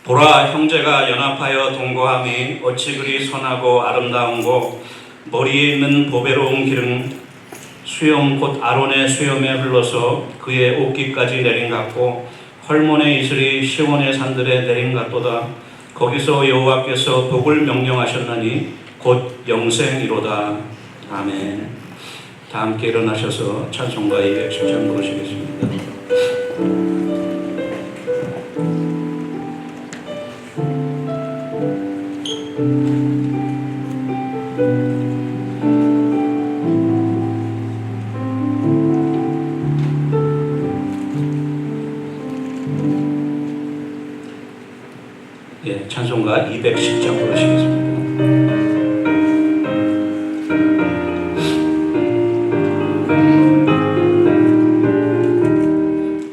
보라, 형제가 연합하여 동거함이 어찌 그리 선하고 아름다운고, 머리에 있는 보배로운 기름 수염 곧 아론의 수염에 흘러서 그의 옷깃까지 내린 같고, 헐몬의 이슬이 시온의 산들에 내린 같도다. 거기서 여호와께서 복을 명령하셨나니 곧 영생이로다. 아멘. 다 함께 일어나셔서 찬송가 210장 부르시겠습니다. 찬송가 210장 부르시겠습니다.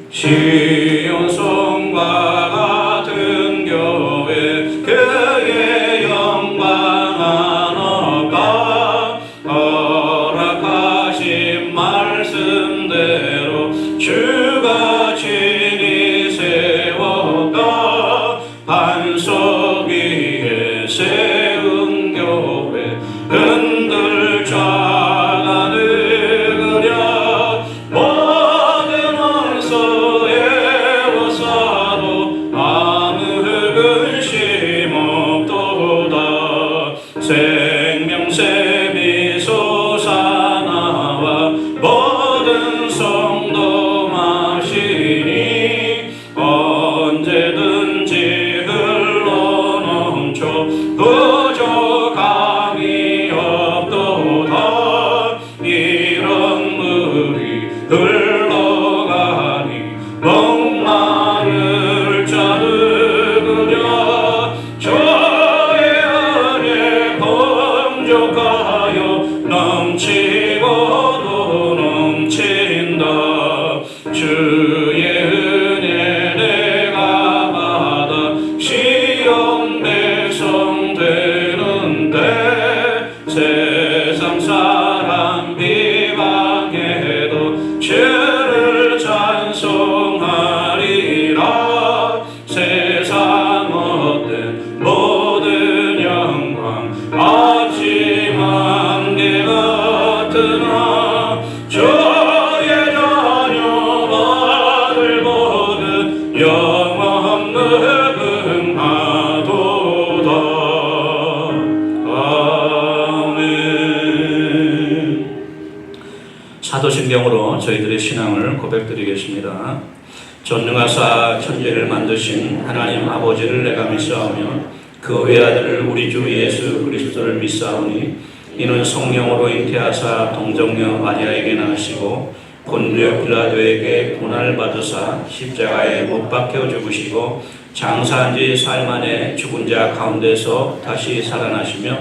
시온 성과 같은 교회 그의 영광한 업과 허락하신 말씀대로 주가 친히 세웠다. 반석 위에 세운 교회 흔들 자가 늙으랴. 모든 원수의 원사도 아무 근심 없도다. 생명샘이 솟아나와 모든 성도 마시니 언제든지 부족함이 없도다. 이런 물이 흘러가니 목마를 자 누구랴. 저의 은혜 풍족하여 넘치고도 넘친다. 주의 은혜 내가 받아 시온 백성 되는데, 세상 사람 비방해도 주를 찬송하리라. 세상 얻는 모든 영광 아침 안개 같으나 주의 자녀 받을 모든 영원 무궁하도다. 사도신경으로 저희들의 신앙을 고백드리겠습니다. 전능하사 천지를 만드신 하나님 아버지를 내가 믿사오며 그 외아들을 우리 주 예수 그리스도를 믿사오니 이는 성령으로 잉태하사 동정녀 마리아에게 낳으시고 본디오 빌라도에게 고난을 받으사 십자가에 못 박혀 죽으시고 장사한 지 사흘 만에 죽은 자 가운데서 다시 살아나시며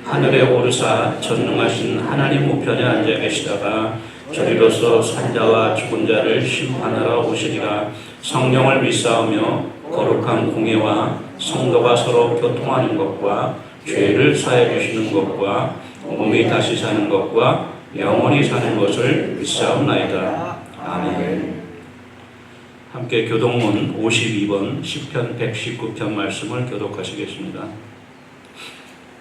하늘에 오르사 전능하신 하나님 우편에 앉아 계시다가 저리로서 산자와 죽은 자를 심판하러 오시리라. 성령을 믿사오며 거룩한 공예와 성도가 서로 교통하는 것과 죄를 사해 주시는 것과 몸이 다시 사는 것과 영원히 사는 것을 믿사옵나이다. 아멘. 함께 교동문 52번 시편 119편 말씀을 교독하시겠습니다.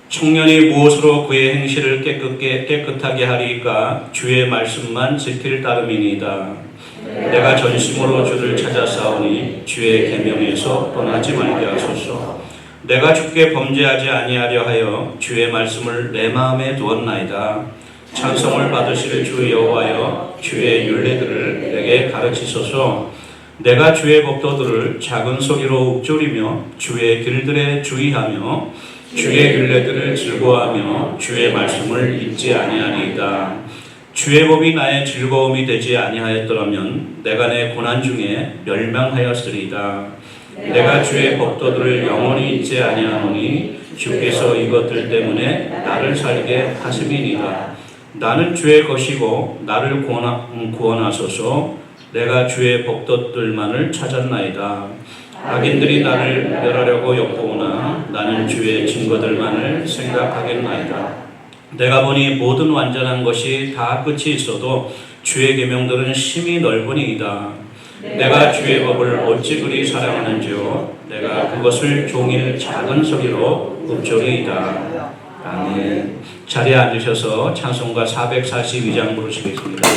청년이 무엇으로 그의 행실을 깨끗하게 하리까? 주의 말씀만 지킬 따름이니이다. 내가 전심으로 주를 찾아싸우니 주의 계명에서 떠나지 말게 하소서. 내가 주께 범죄하지 아니하려 하여 주의 말씀을 내 마음에 두었나이다. 찬송을 받으실 주 여호와여, 주의 율례들을 내게 가르치소서. 내가 주의 법도들을 작은 소리로 읊조리며 주의 길들에 주의하며 주의 율례들을 즐거워하며 주의 말씀을 잊지 아니하리이다. 주의 법이 나의 즐거움이 되지 아니하였더라면 내가 내 고난 중에 멸망하였으리이다. 내가 주의 법도들을 영원히 잊지 아니하노니 주께서 이것들 때문에 나를 살게 하심이니이다. 나는 주의 것이고 나를 구원하소서. 내가 주의 법도들만을 찾았나이다. 악인들이 나를 멸하려고 엿보오나 나는 주의 증거들만을 생각하겠나이다. 내가 보니 모든 완전한 것이 다 끝이 있어도 주의 계명들은 심히 넓으니이다. 내가 주의 법을 어찌 그리 사랑하는지요. 내가 그것을 종일 작은 소리로 읊조리이다. 아멘. 자리에 앉으셔서 찬송가 442장 부르시겠습니다.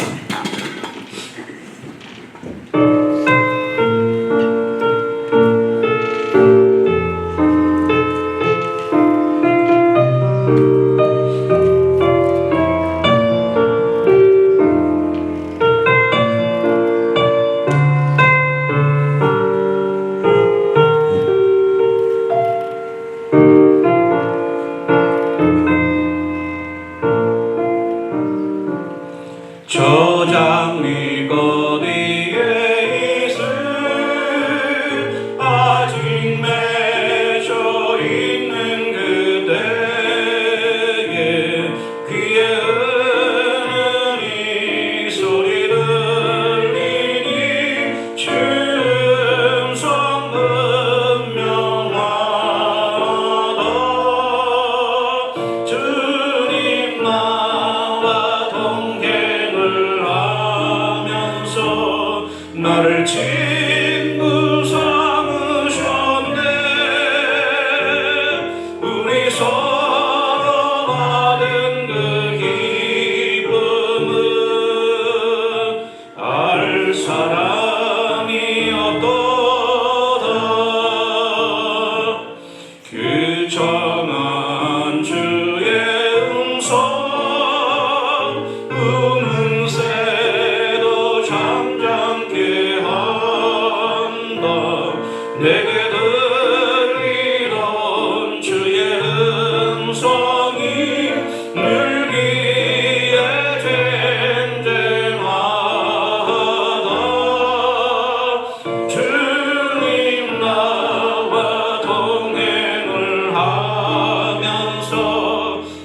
저 장미 거리에 있을 아직 맺혀 있는 그대의 귀에 흐르는 이 소리 들리니 춤성 분명하다. 주님 나와 동행을 하면서 나를 친구 삼으셨네. 우리 서로 받은 그 기쁨은 알 사람이 없도다. 그 정한 주의 음성 우는 새도 잠잠케 한다. 내게 들리던 주의 음성이 늘기에 쟁쟁하다. 주님 나와 동행을 하면서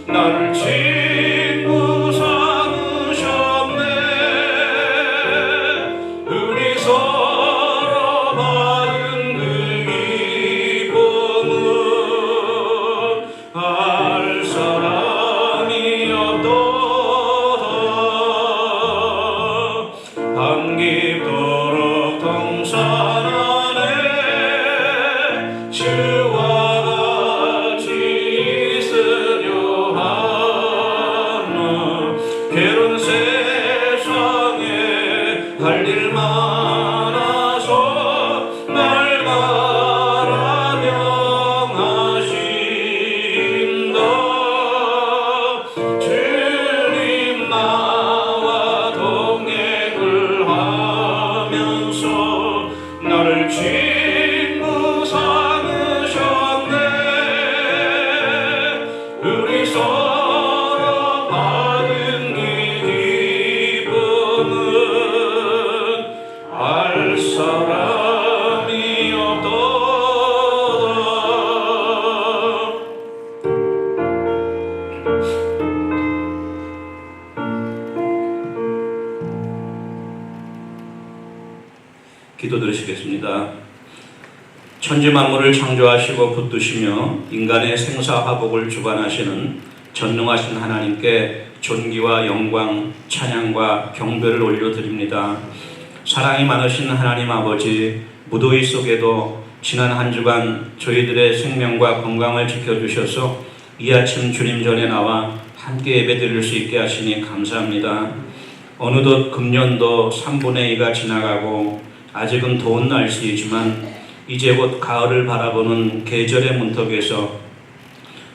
나를 친구 삼으셨네. 우리 서로 받은 그 기쁨은 알 사람이 없도다. 밤깊도록 동산 안에 주와 같이 있으려 하나. 괴로운 세상에 할 일 많아서 날마다 명하신다. 주님 나와 동행을 하면서 나를 친구 삼으셨네. 우리 서로 받은 이 기쁨은 알 사람이 없도다. 기도 드리시겠습니다. 천지 만물을 창조하시고 붙드시며 인간의 생사화복을 주관하시는 전능하신 하나님께 존귀와 영광, 찬양과 경배를 올려드립니다. 사랑이 많으신 하나님 아버지, 무더위 속에도 지난 한 주간 저희들의 생명과 건강을 지켜주셔서 이 아침 주님 전에 나와 함께 예배드릴 수 있게 하시니 감사합니다. 어느덧 금년도 3분의 2가 지나가고 아직은 더운 날씨이지만 이제 곧 가을을 바라보는 계절의 문턱에서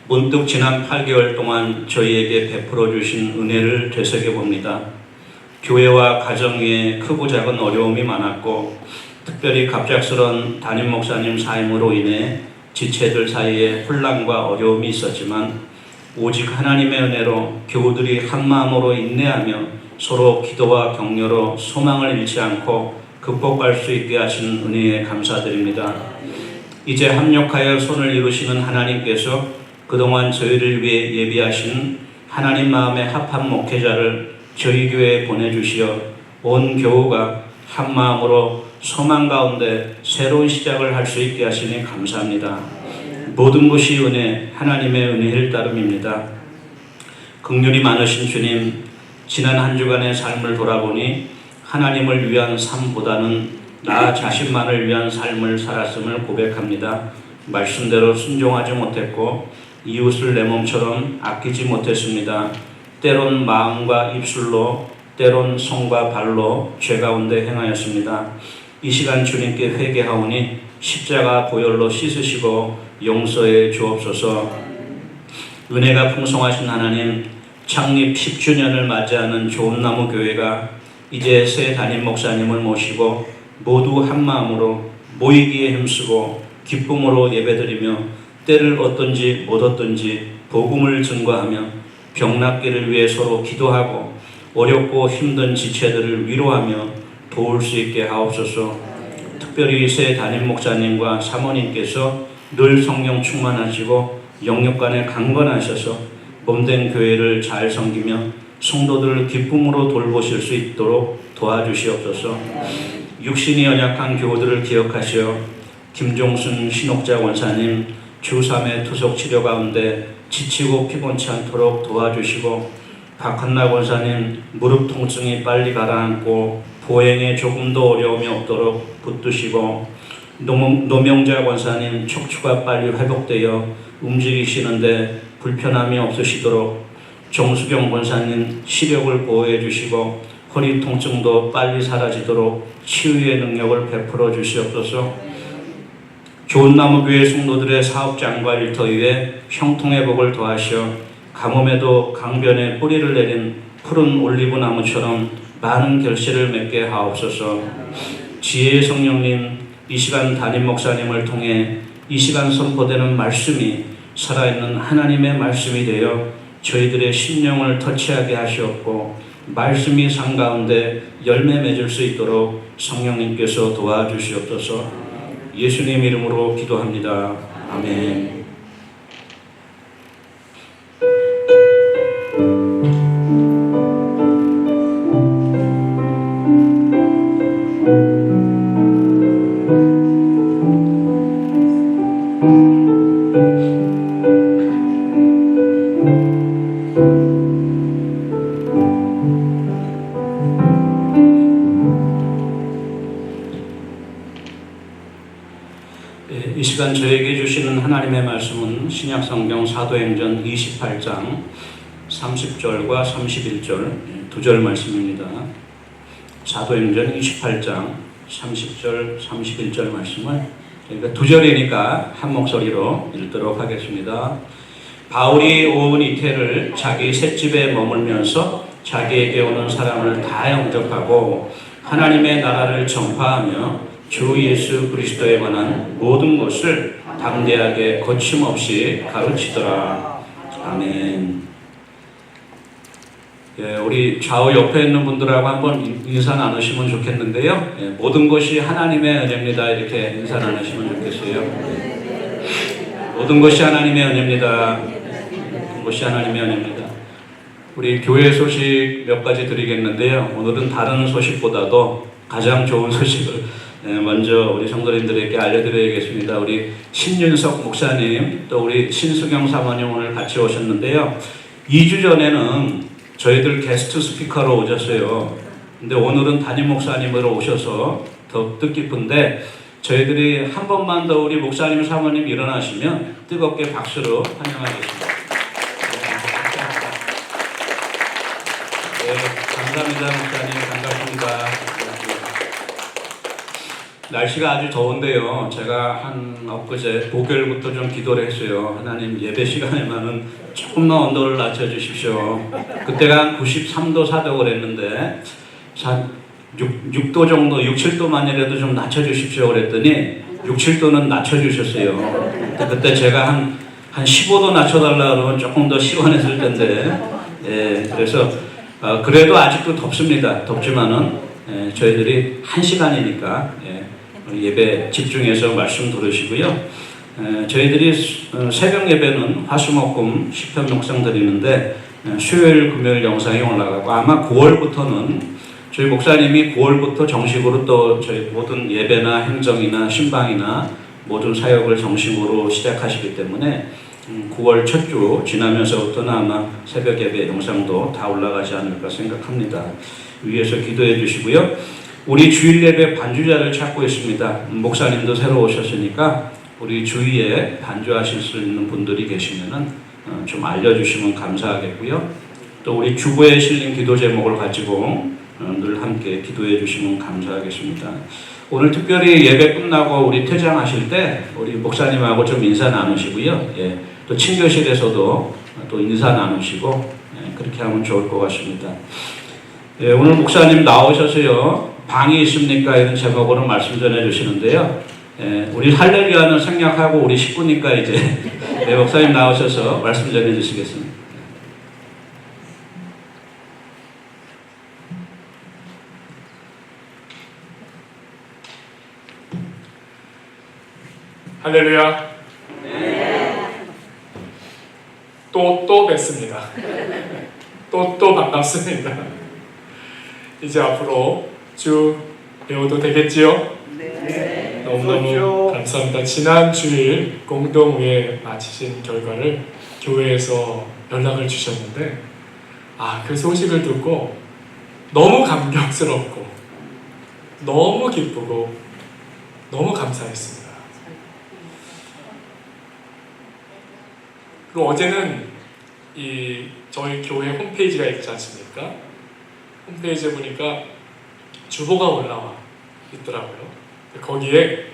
문득 지난 8개월 동안 저희에게 베풀어 주신 은혜를 되새겨봅니다. 교회와 가정 위에 크고 작은 어려움이 많았고 특별히 갑작스런 담임 목사님 사임으로 인해 지체들 사이에 혼란과 어려움이 있었지만 오직 하나님의 은혜로 교우들이 한마음으로 인내하며 서로 기도와 격려로 소망을 잃지 않고 극복할 수 있게 하신 은혜에 감사드립니다. 이제 합력하여 손을 이루시는 하나님께서 그동안 저희를 위해 예비하신 하나님 마음의 합한 목회자를 저희 교회에 보내주시어 온 교우가 한마음으로 소망 가운데 새로운 시작을 할 수 있게 하시니 감사합니다. 모든 것이 은혜, 하나님의 은혜일 따름입니다. 긍휼이 많으신 주님, 지난 한 주간의 삶을 돌아보니 하나님을 위한 삶보다는 나 자신만을 위한 삶을 살았음을 고백합니다. 말씀대로 순종하지 못했고 이웃을 내 몸처럼 아끼지 못했습니다. 때론 마음과 입술로, 때론 손과 발로 죄 가운데 행하였습니다. 이 시간 주님께 회개하오니 십자가 보혈로 씻으시고 용서해 주옵소서. 은혜가 풍성하신 하나님, 창립 10주년을 맞이하는 좋은나무 교회가 이제 새 담임 목사님을 모시고 모두 한마음으로 모이기에 힘쓰고 기쁨으로 예배드리며 때를 얻든지 못 얻든지 복음을 증거하며 병낫기를 위해 서로 기도하고 어렵고 힘든 지체들을 위로하며 도울 수 있게 하옵소서. 특별히 새 담임 목사님과 사모님께서 늘 성령 충만하시고 영육간에 강건하셔서 몸된 교회를 잘 섬기며 성도들을 기쁨으로 돌보실 수 있도록 도와주시옵소서. 육신이 연약한 교우들을 기억하시어 김종순 신옥자 원사님 주 3회 투석 치료 가운데 지치고 피곤치 않도록 도와주시고 박한나 원사님 무릎 통증이 빨리 가라앉고 보행에 조금도 어려움이 없도록 붙드시고 노명자 원사님 척추가 빨리 회복되어 움직이시는데 불편함이 없으시도록 정수경 원사님 시력을 보호해 주시고 허리 통증도 빨리 사라지도록 치유의 능력을 베풀어 주시옵소서. 좋은나무교회 성도들의 사업장과 일터 위에 형통의 복을 더하시어 가뭄에도 강변에 뿌리를 내린 푸른 올리브 나무처럼 많은 결실을 맺게 하옵소서. 지혜의 성령님, 이 시간 담임 목사님을 통해 이 시간 선포되는 말씀이 살아있는 하나님의 말씀이 되어 저희들의 심령을 터치하게 하시옵고 말씀이 삶 가운데 열매 맺을 수 있도록 성령님께서 도와주시옵소서. 예수님 이름으로 기도합니다. 아멘. 이 시간 저에게 주시는 하나님의 말씀은 신약성경 사도행전 28장 30절과 31절 두 절 말씀입니다. 사도행전 28장 30절, 31절 말씀을 저희가 두 절이니까 한 목소리로 읽도록 하겠습니다. 바울이 온 이태를 자기 셋집에 머물면서 자기에게 오는 사람을 다 영접하고 하나님의 나라를 전파하며 주 예수 그리스도에 관한 모든 것을 담대하게 거침없이 가르치더라. 아멘. 예, 우리 좌우 옆에 있는 분들하고 한번 인사 나누시면 좋겠는데요. 예, 모든 것이 하나님의 은혜입니다. 이렇게 인사 나누시면 좋겠어요. 모든 것이 하나님의 은혜입니다. 모든 것이 하나님의 은혜입니다. 우리 교회 소식 몇 가지 드리겠는데요. 오늘은 다른 소식보다도 가장 좋은 소식을 먼저 우리 성도님들에게 알려드려야겠습니다. 우리 신윤석 목사님 또 우리 신수경 사모님 오늘 같이 오셨는데요. 2주 전에는 저희들 게스트 스피커로 오셨어요. 근데 오늘은 담임 목사님으로 오셔서 더 뜻깊은데 저희들이 한 번만 더 우리 목사님 사모님 일어나시면 뜨겁게 박수로 환영하겠습니다. 네, 감사합니다. 목사님 반갑습니다. 날씨가 아주 더운데요. 제가 한 엊그제 목요일부터 좀 기도를 했어요. 하나님 예배 시간에만은 조금만 온도를 낮춰주십시오. 그때가 한 93도 4도 그랬는데 6도 정도, 6, 7도만이라도 좀 낮춰주십시오 그랬더니 6, 7도는 낮춰주셨어요. 그때 제가 한 15도 낮춰달라 그러면 조금 더 시원했을 텐데 예, 그래서 그래도 아직도 덥습니다. 덥지만은 저희들이 1시간이니까 예배 집중해서 말씀 들으시고요. 저희들이 새벽 예배는 화수목금 시편 묵상 드리는데 수요일 금요일 영상이 올라가고 아마 9월부터는 저희 목사님이 9월부터 정식으로 또 저희 모든 예배나 행정이나 신방이나 모든 사역을 정식으로 시작하시기 때문에 9월 첫 주 지나면서부터는 아마 새벽 예배 영상도 다 올라가지 않을까 생각합니다. 위에서 기도해 주시고요. 우리 주일 예배 반주자를 찾고 있습니다. 목사님도 새로 오셨으니까 우리 주위에 반주하실 수 있는 분들이 계시면은 좀 알려주시면 감사하겠고요. 또 우리 주보에 실린 기도 제목을 가지고 늘 함께 기도해 주시면 감사하겠습니다. 오늘 특별히 예배 끝나고 우리 퇴장하실 때 우리 목사님하고 좀 인사 나누시고요. 예, 또 친교실에서도 또 인사 나누시고 그렇게 하면 좋을 것 같습니다. 예, 오늘 목사님 나오셔서요. 방이 있습니까? 이런 제목으로 말씀 전해 주시는데요. 예, 우리 할렐루야는 생략하고 우리 식구니까 이제 네, 목사님 나오셔서 말씀 전해 주시겠습니다. 할렐루야. 또 뵙습니다. 또 반갑습니다. 이제 앞으로 쭉 배워도 되겠지요? 네. 너무너무 감사합니다. 지난 주일 공동회 마치신 결과를 교회에서 연락을 주셨는데 그 소식을 듣고 너무 감격스럽고 너무 기쁘고 너무 감사했습니다. 그리고 어제는 저희 교회 홈페이지가 있지 않습니까? 홈페이지에 보니까 주보가 올라와 있더라고요. 거기에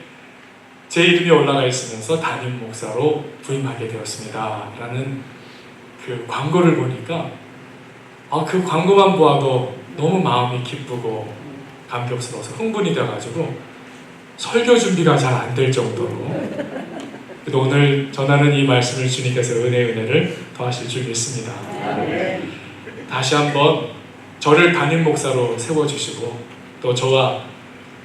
제 이름이 올라가 있으면서 담임 목사로 부임하게 되었습니다 라는 그 광고를 보니까 그 광고만 보아도 너무 마음이 기쁘고 감격스러워서 흥분이 돼가지고 설교 준비가 잘 안 될 정도로 그래도 오늘 전하는 이 말씀을 주님께서 은혜를 더하실 줄 믿습니다. 다시 한번 저를 담임 목사로 세워주시고 또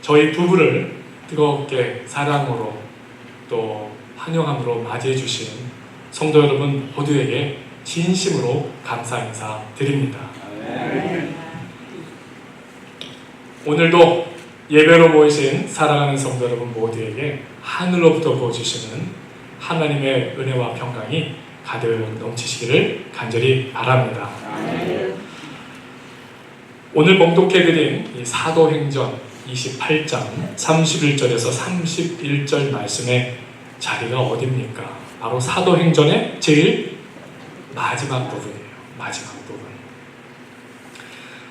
저희 부부를 뜨겁게 사랑으로 또 환영함으로 맞이해 주신 성도 여러분 모두에게 진심으로 감사 인사 드립니다. 오늘도 예배로 모이신 사랑하는 성도 여러분 모두에게 하늘로부터 부어주시는 하나님의 은혜와 평강이 가득 넘치시기를 간절히 바랍니다. 오늘 봉독해드린 이 사도행전 28장 31절에서 31절 말씀의 자리가 어디입니까? 바로 사도행전의 제일 마지막 부분이에요. 마지막 부분.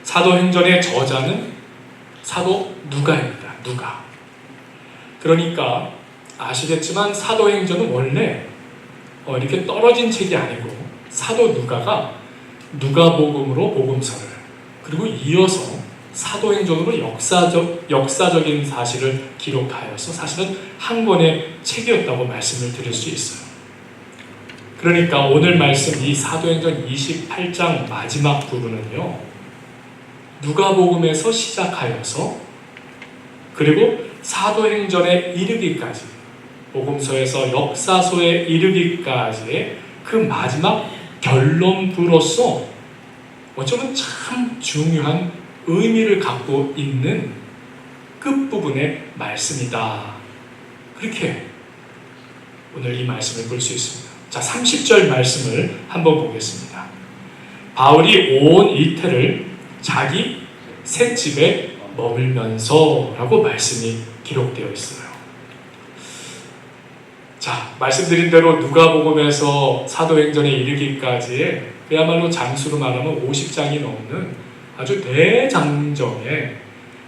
사도행전의 저자는 사도 누가입니다. 누가. 그러니까 아시겠지만 사도행전은 원래 이렇게 떨어진 책이 아니고 사도 누가가 누가복음으로 복음서를 그리고 이어서 사도행전으로 역사적인 사실을 기록하여서 사실은 한 권의 책이었다고 말씀을 드릴 수 있어요. 그러니까 오늘 말씀 이 사도행전 28장 마지막 부분은요. 누가복음에서 시작하여서 그리고 사도행전에 이르기까지 복음서에서 역사서에 이르기까지의 그 마지막 결론부로서 어쩌면 참 중요한 의미를 갖고 있는 끝부분의 말씀이다. 그렇게 오늘 이 말씀을 볼 수 있습니다. 자, 30절 말씀을 한번 보겠습니다. 바울이 온 이태를 자기 셋집에 머물면서 라고 말씀이 기록되어 있어요. 자, 말씀드린 대로 누가복음에서 사도행전에 이르기까지의 그야말로 장수로 말하면 50장이 넘는 아주 대장정의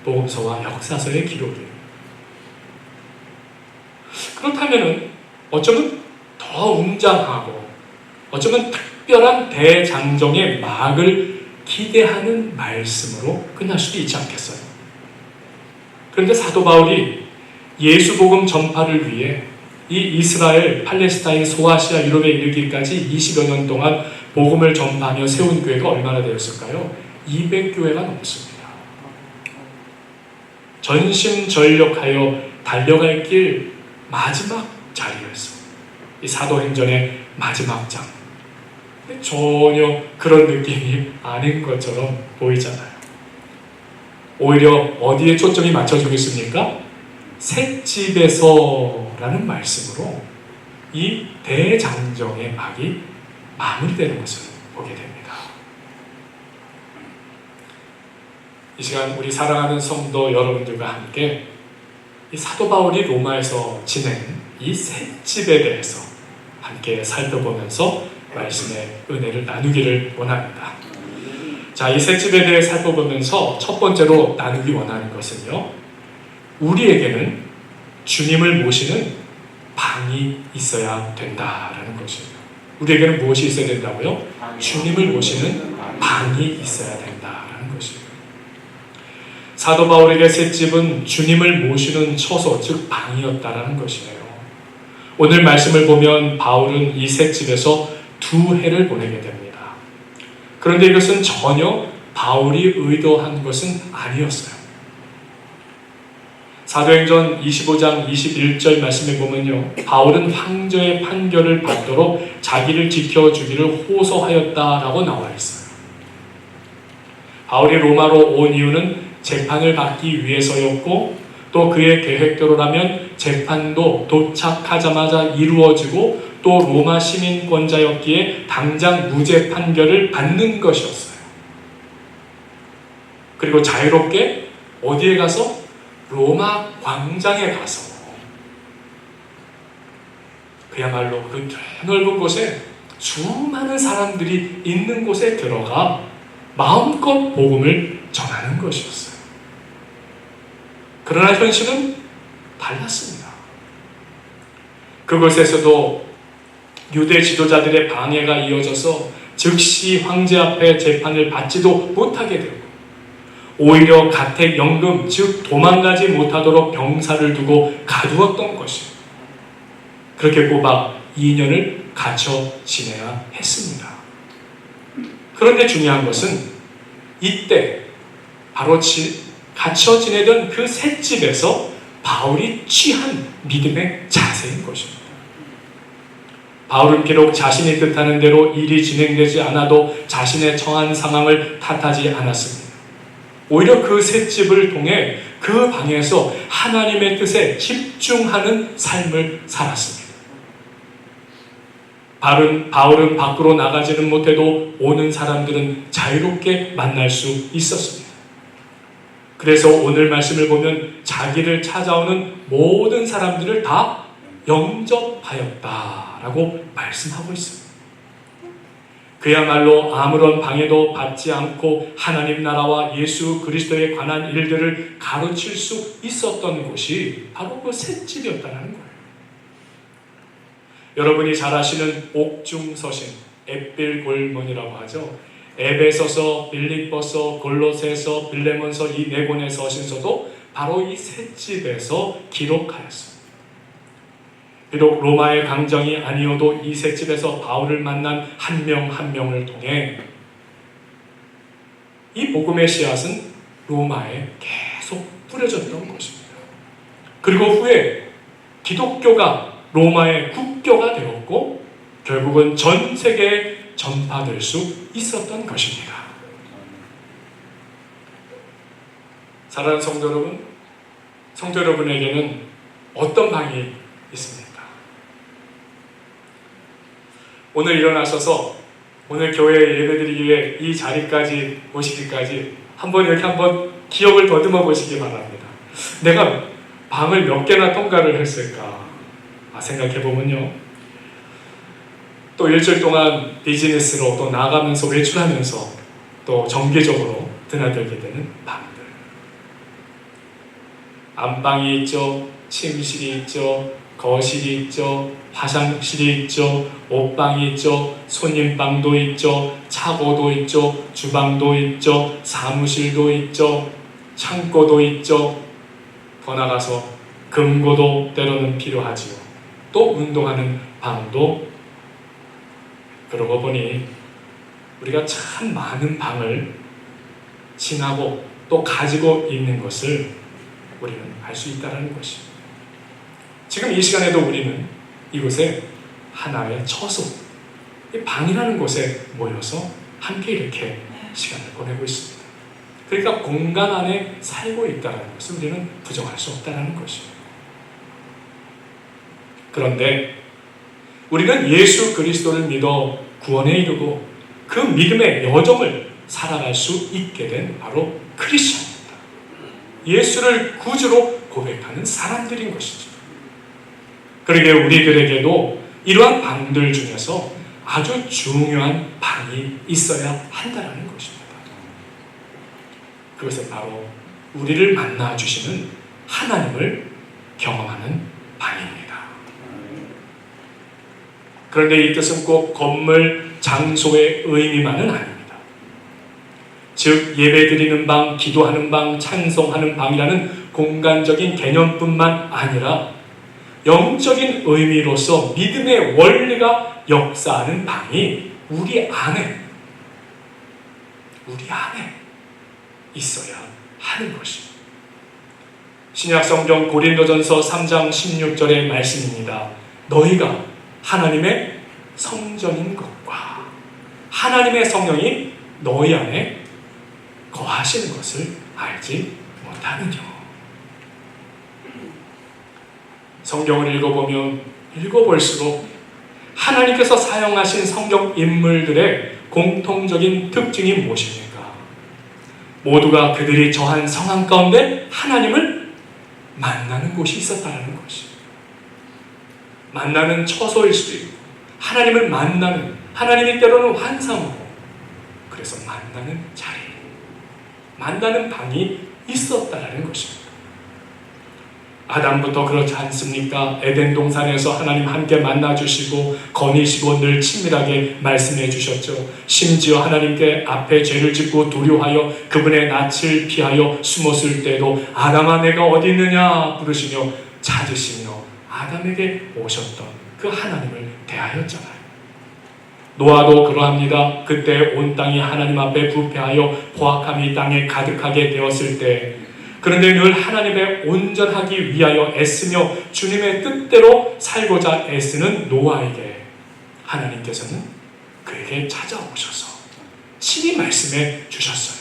복음서와 역사서의 기록이에요. 그렇다면 어쩌면 더 웅장하고 어쩌면 특별한 대장정의 막을 기대하는 말씀으로 끝날 수도 있지 않겠어요? 그런데 사도 바울이 예수복음 전파를 위해 이 이스라엘, 팔레스타인, 소아시아, 유럽에 이르기까지 20여 년 동안 복음을 전파하며 세운 교회가 얼마나 되었을까요? 200교회가 넘습니다. 전심전력하여 달려갈 길 마지막 자리였어. 이 사도행전의 마지막 장. 전혀 그런 느낌이 아닌 것처럼 보이잖아요. 오히려 어디에 초점이 맞춰지고 있습니까? 셋집에서라는 말씀으로 이 대장정의 막이 마무리되는 것을 보게 됩니다. 이 시간 우리 사랑하는 성도 여러분들과 함께 이 사도 바울이 로마에서 지낸 이 셋집에 대해서 함께 살펴보면서 말씀의 은혜를 나누기를 원합니다. 자, 이 셋집에 대해 살펴보면서 첫 번째로 나누기 원하는 것은요, 우리에게는 주님을 모시는 방이 있어야 된다라는 것이에요. 우리에게는 무엇이 있어야 된다고요? 주님을 모시는 방이 있어야 된다라는 것이에요. 사도 바울에게 셋집은 주님을 모시는 처소, 즉 방이었다라는 것이에요. 오늘 말씀을 보면 바울은 이 셋집에서 2해를 보내게 됩니다. 그런데 이것은 전혀 바울이 의도한 것은 아니었어요. 사도행전 25장 21절 말씀에 보면요, 바울은 황제의 판결을 받도록 자기를 지켜주기를 호소하였다라고 나와 있어요. 바울이 로마로 온 이유는 재판을 받기 위해서였고, 또 그의 계획대로라면 재판도 도착하자마자 이루어지고 또 로마 시민권자였기에 당장 무죄 판결을 받는 것이었어요. 그리고 자유롭게 어디에 가서? 로마 광장에 가서 그야말로 그 넓은 곳에 수많은 사람들이 있는 곳에 들어가 마음껏 복음을 전하는 것이었어요. 그러나 현실은 달랐습니다. 그곳에서도 유대 지도자들의 방해가 이어져서 즉시 황제 앞에 재판을 받지도 못하게 되고, 오히려 가택연금, 즉 도망가지 못하도록 병사를 두고 가두었던 것이에요. 그렇게 꼬박 2년을 갇혀 지내야 했습니다. 그런데 중요한 것은 이때 바로 갇혀 지내던 그 셋집에서 바울이 취한 믿음의 자세인 것입니다. 바울은 비록 자신이 뜻하는 대로 일이 진행되지 않아도 자신의 처한 상황을 탓하지 않았습니다. 오히려 그 셋집을 통해 그 방에서 하나님의 뜻에 집중하는 삶을 살았습니다. 바울은 밖으로 나가지는 못해도 오는 사람들은 자유롭게 만날 수 있었습니다. 그래서 오늘 말씀을 보면 자기를 찾아오는 모든 사람들을 다 영접하였다라고 말씀하고 있습니다. 그야말로 아무런 방해도 받지 않고 하나님 나라와 예수 그리스도에 관한 일들을 가르칠 수 있었던 곳이 바로 그 셋집이었다는 거예요. 여러분이 잘 아시는 옥중서신, 앳빌골문이라고 하죠. 에베소서, 빌립보서, 골로새서, 빌레몬서 이 4권의 서신서도 바로 이 셋집에서 기록하였습니다. 비록 로마의 강정이 아니어도 이 셋집에서 바울을 만난 한 명 한 명을 통해 이 복음의 씨앗은 로마에 계속 뿌려졌던 것입니다. 그리고 후에 기독교가 로마의 국교가 되었고 결국은 전 세계에 전파될 수 있었던 것입니다. 사랑하는 성도 여러분, 성도 여러분에게는 어떤 방이 있습니까? 오늘 일어나셔서 오늘 교회에 예배드리기 위해 이 자리까지 오시기까지 한번 기억을 더듬어 보시기 바랍니다. 내가 방을 몇 개나 통과를 했을까 생각해보면요, 또 일주일 동안 비즈니스로 또 나가면서 외출하면서 또 정기적으로 드나들게 되는 방들, 안방이 있죠, 침실이 있죠, 거실이 있죠, 화장실이 있죠, 옷방이 있죠, 손님방도 있죠, 차고도 있죠, 주방도 있죠, 사무실도 있죠, 창고도 있죠. 더 나가서 금고도 때로는 필요하지요. 또 운동하는 방도. 그러고 보니 우리가 참 많은 방을 지나고 또 가지고 있는 것을 우리는 알 수 있다는 것입니다. 지금 이 시간에도 우리는 이곳에 하나의 처소, 이 방이라는 곳에 모여서 함께 이렇게 시간을 보내고 있습니다. 그러니까 공간 안에 살고 있다는 것을 우리는 부정할 수 없다는 것입니다. 그런데 우리는 예수 그리스도를 믿어 구원에 이르고 그 믿음의 여정을 살아갈 수 있게 된 바로 크리스천, 예수를 구주로 고백하는 사람들인 것이죠. 그러게 우리들에게도 이러한 방들 중에서 아주 중요한 방이 있어야 한다는 것입니다. 그것은 바로 우리를 만나 주시는 하나님을 경험하는 방입니다. 그런데 이 뜻은 꼭 건물, 장소의 의미만은 아닙니다. 즉 예배드리는 방, 기도하는 방, 찬송하는 방이라는 공간적인 개념뿐만 아니라 영적인 의미로서 믿음의 원리가 역사하는 방이 우리 안에 있어야 하는 것입니다. 신약성경 고린도전서 3장 16절의 말씀입니다. 너희가 하나님의 성전인 것과 하나님의 성령이 너희 안에 거하시는 것을 알지 못하느냐. 성경을 읽어볼수록 하나님께서 사용하신 성경 인물들의 공통적인 특징이 무엇입니까? 모두가 그들이 처한 상황 가운데 하나님을 만나는 곳이 있었다는 것입니다. 만나는 처소일 수도 있고 하나님을 만나는, 하나님이 때로는 환상으로, 그래서 만나는 자리, 만나는 방이 있었다는 것입니다. 아담부터 그렇지 않습니까? 에덴 동산에서 하나님 함께 만나주시고 거니시고 늘 친밀하게 말씀해 주셨죠. 심지어 하나님께 앞에 죄를 짓고 두려워하여 그분의 낯을 피하여 숨었을 때도 아담아 내가 어디 있느냐 부르시며 찾으시며 아담에게 오셨던 그 하나님을 대하였잖아요. 노아도 그러합니다. 그때 온 땅이 하나님 앞에 부패하여 포악함이 땅에 가득하게 되었을 때, 그런데 늘 하나님의 온전하기 위하여 애쓰며 주님의 뜻대로 살고자 애쓰는 노아에게 하나님께서는 그에게 찾아오셔서 친히 말씀해 주셨어요.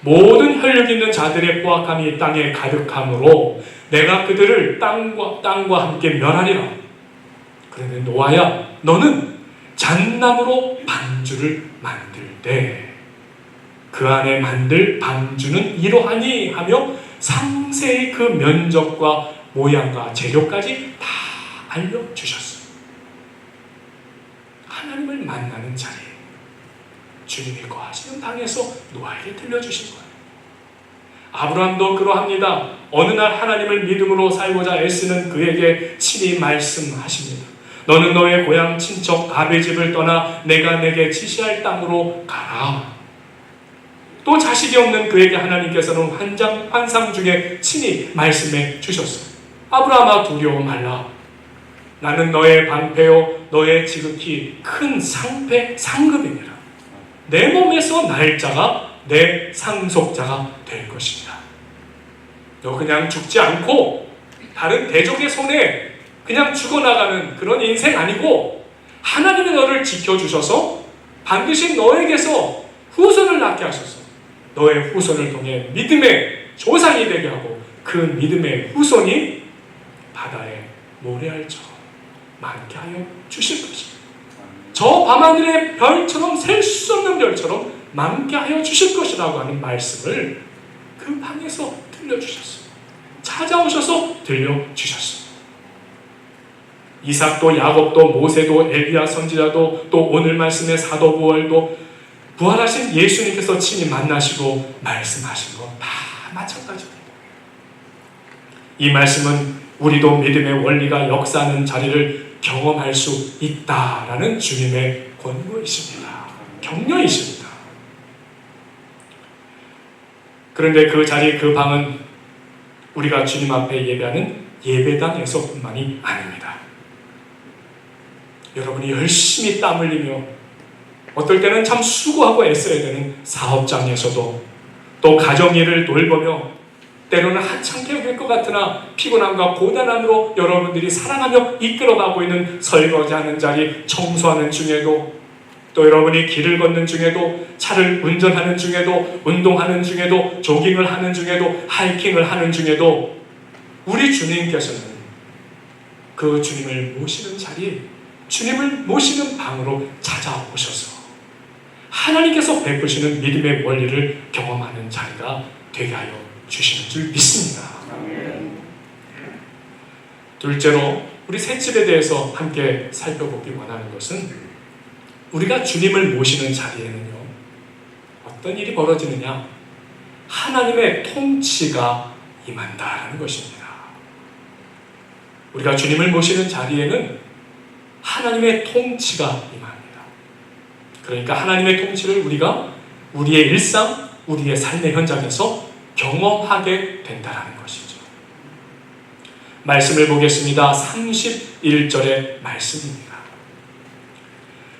모든 혈육 있는 자들의 포악함이 땅에 가득함으로 내가 그들을 땅과 함께 멸하리라. 그런데 노아야, 너는 잣나무로 방주를 만들 때 그 안에 만들 방주는 이러하니 하며 상세히 그 면적과 모양과 재료까지 다 알려주셨어요. 하나님을 만나는 자리, 주님이 거하시는 방에서 노아에게 들려주신 거예요. 아브라함도 그러합니다. 어느 날 하나님을 믿음으로 살고자 애쓰는 그에게 친히 말씀하십니다. 너는 너의 고향 친척 가베 집을 떠나 내가 내게 지시할 땅으로 가라. 또 자식이 없는 그에게 하나님께서는 환상 중에 친히 말씀해 주셨어요. 아브라함아 두려워 말라. 나는 너의 방패요 너의 지극히 큰 상급이니라. 내 몸에서 날짜가 내 상속자가 될 것입니다. 너 그냥 죽지 않고 다른 대적의 손에 그냥 죽어나가는 그런 인생 아니고 하나님이 너를 지켜주셔서 반드시 너에게서 후손을 낳게 하셔서 너의 후손을 통해 믿음의 조상이 되게 하고 그 믿음의 후손이 바다에 모래알처럼 많게 하여 주실 것입니다. 저 밤하늘의 별처럼 셀 수 없는 별처럼 많게 하여 주실 것이라고 하는 말씀을 그 방에서 들려주셨어요. 찾아오셔서 들려주셨어요. 이삭도 야곱도 모세도 엘리야 선지자도 또 오늘 말씀의 사도 부활도 부활하신 예수님께서 친히 만나시고 말씀하신 거 다 마찬가지입니다. 이 말씀은 우리도 믿음의 원리가 역사하는 자리를 경험할 수 있다라는 주님의 권고이십니다. 격려이십니다. 그런데 그 자리, 그 방은 우리가 주님 앞에 예배하는 예배당에서뿐만이 아닙니다. 여러분이 열심히 땀 흘리며 어떨 때는 참 수고하고 애써야 되는 사업장에서도 또 가정일을 돌보며 때로는 한창 될 것 같으나 피곤함과 고단함으로 여러분들이 사랑하며 이끌어가고 있는 설거지하는 자리, 청소하는 중에도 또 여러분이 길을 걷는 중에도 차를 운전하는 중에도 운동하는 중에도 조깅을 하는 중에도 하이킹을 하는 중에도 우리 주님께서는 그 주님을 모시는 자리, 주님을 모시는 방으로 찾아오셔서 하나님께서 베푸시는 믿음의 원리를 경험하는 자리가 되게 하여 주시는 줄 믿습니다. 둘째로 우리 셋집에 대해서 함께 살펴보기 원하는 것은 우리가 주님을 모시는 자리에는요, 어떤 일이 벌어지느냐? 하나님의 통치가 임한다라는 것입니다. 우리가 주님을 모시는 자리에는 하나님의 통치가 임합니다. 그러니까 하나님의 통치를 우리가 우리의 일상, 우리의 삶의 현장에서 경험하게 된다는 것이죠. 말씀을 보겠습니다. 31절의 말씀입니다.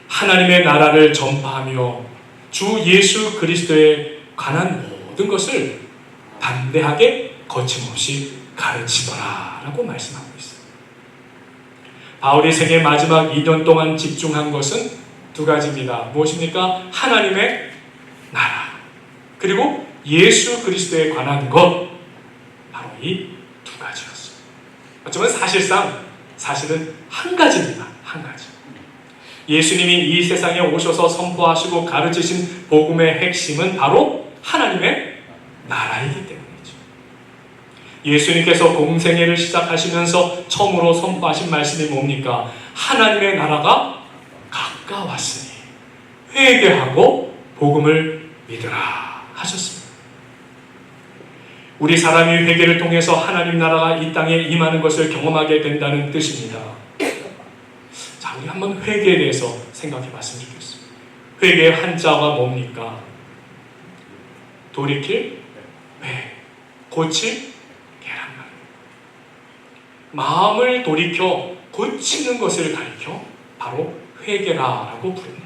하나님의 나라를 전파하며 주 예수 그리스도에 관한 모든 것을 담대하게 거침없이 가르치더라 라고 말씀하고 있어요. 바울이 생애 마지막 2년 동안 집중한 것은 두 가지입니다. 무엇입니까? 하나님의 나라, 그리고 예수 그리스도에 관한 것, 바로 이 두 가지였어요. 어쩌면 사실은 한 가지입니다. 한 가지. 예수님이 이 세상에 오셔서 선포하시고 가르치신 복음의 핵심은 바로 하나님의 나라이기 때문이죠. 예수님께서 공생애를 시작하시면서 처음으로 선포하신 말씀이 뭡니까? 하나님의 나라가 가까웠으니 회개하고 복음을 믿으라 하셨습니다. 우리 사람이 회개를 통해서 하나님 나라가 이 땅에 임하는 것을 경험하게 된다는 뜻입니다. 자, 우리 한번 회개에 대해서 생각해 봤으면 좋겠습니다. 회개의 한자가 뭡니까? 돌이킬, 회, 고칠, 계란말. 마음을 돌이켜 고치는 것을 가리켜 바로 회개라라고 부릅니다.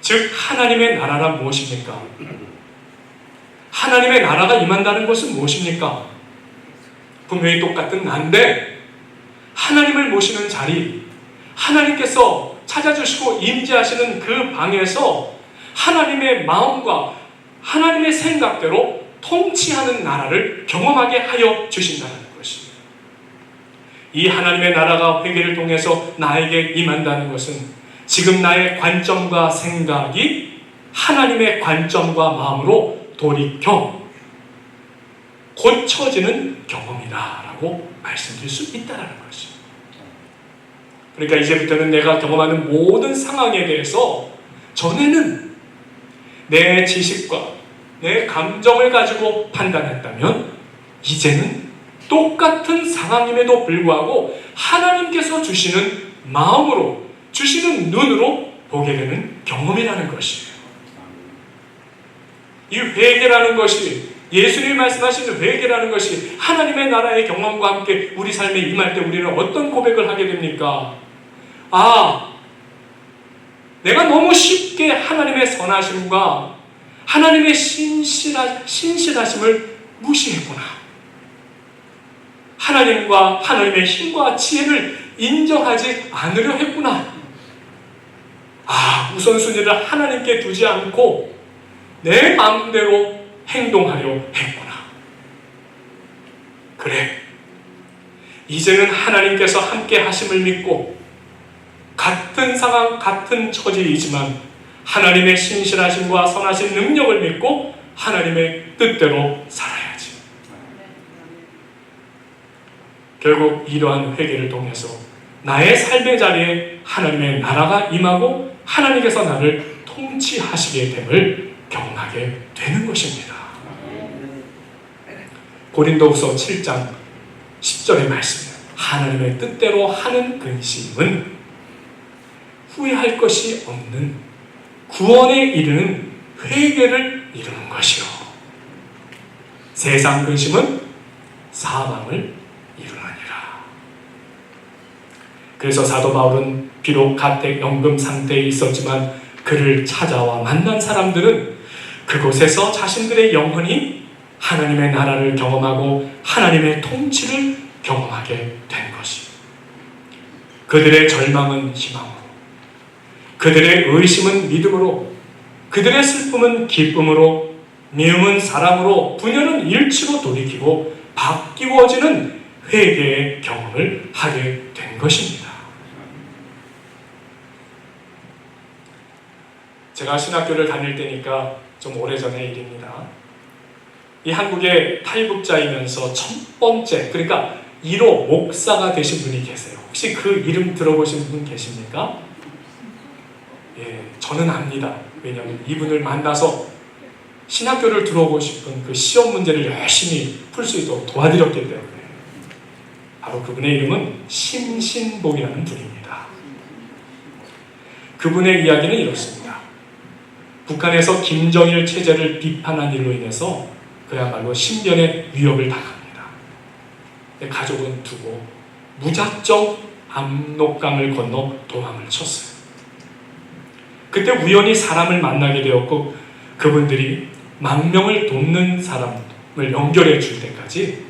즉 하나님의 나라란 무엇입니까? 하나님의 나라가 임한다는 것은 무엇입니까? 분명히 똑같은 난데 하나님을 모시는 자리, 하나님께서 찾아주시고 임재하시는 그 방에서 하나님의 마음과 하나님의 생각대로 통치하는 나라를 경험하게 하여 주신다는 것입니다. 이 하나님의 나라가 회개를 통해서 나에게 임한다는 것은 지금 나의 관점과 생각이 하나님의 관점과 마음으로 돌이켜 고쳐지는 경험이다라고 말씀드릴 수 있다는 것입니다. 그러니까 이제부터는 내가 경험하는 모든 상황에 대해서 전에는 내 지식과 내 감정을 가지고 판단했다면 이제는 똑같은 상황임에도 불구하고 하나님께서 주시는 마음으로, 주시는 눈으로 보게 되는 경험이라는 것이에요. 이 회개라는 것이, 예수님이 말씀하시는 회개라는 것이 하나님의 나라의 경험과 함께 우리 삶에 임할 때 우리는 어떤 고백을 하게 됩니까? 아, 내가 너무 쉽게 하나님의 선하심과 하나님의 신실하심을 무시했구나. 하나님과 하나님의 힘과 지혜를 인정하지 않으려 했구나. 아, 우선순위를 하나님께 두지 않고 내 마음대로 행동하려 했구나. 그래, 이제는 하나님께서 함께 하심을 믿고 같은 상황, 같은 처지이지만 하나님의 신실하심과 선하신 능력을 믿고 하나님의 뜻대로 살아야지. 결국 이러한 회개를 통해서 나의 삶의 자리에 하나님의 나라가 임하고 하나님께서 나를 통치하시게 됨을 경험하게 되는 것입니다. 고린도후서 7장 10절의 말씀, 하나님의 뜻대로 하는 근심은 후회할 것이 없는 구원에 이르는 회개를 이루는 것이요, 세상 근심은 사망을 이루느니라. 그래서 사도 바울은 비록 가택연금 상태에 있었지만 그를 찾아와 만난 사람들은 그곳에서 자신들의 영혼이 하나님의 나라를 경험하고 하나님의 통치를 경험하게 된 것입니다. 그들의 절망은 희망으로, 그들의 의심은 믿음으로, 그들의 슬픔은 기쁨으로, 미움은 사랑으로, 분열은 일치로 돌이키고 바뀌어지는 회개의 경험을 하게 된 것입니다. 제가 신학교를 다닐 때니까 좀 오래전의 일입니다. 이 한국의 탈북자이면서 첫 번째, 그러니까 1호 목사가 되신 분이 계세요. 혹시 그 이름 들어보신 분 계십니까? 예, 저는 압니다. 왜냐하면 이분을 만나서 신학교를 들어오고 싶은 그 시험 문제를 열심히 풀 수 있도록 도와드렸기 때문에. 바로 그분의 이름은 심신봉이라는 분입니다. 그분의 이야기는 이렇습니다. 북한에서 김정일 체제를 비판한 일로 인해서 그야말로 신변의 위협을 당합니다. 가족은 두고 무작정 압록강을 건너 도망을 쳤어요. 그때 우연히 사람을 만나게 되었고 그분들이 망명을 돕는 사람을 연결해 줄 때까지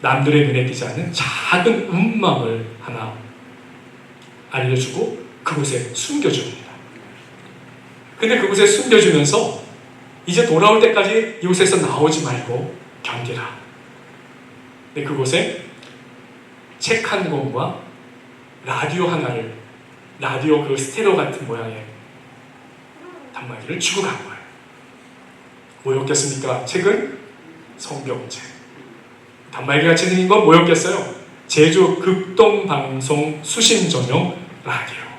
남들의 눈에 띄지 않는 작은 운망을 하나 알려주고 그곳에 숨겨줍니다. 근데 그곳에 숨겨주면서 이제 돌아올 때까지 이곳에서 나오지 말고 견디라. 근데 그곳에 책 한 권과 라디오 하나를, 라디오 그 스테레오 같은 모양의 단말기를 주고 간 거예요. 뭐였겠습니까? 책은 성경책. 단말기같이 생긴 건 뭐였겠어요? 제주 극동방송 수신 전용 라디오.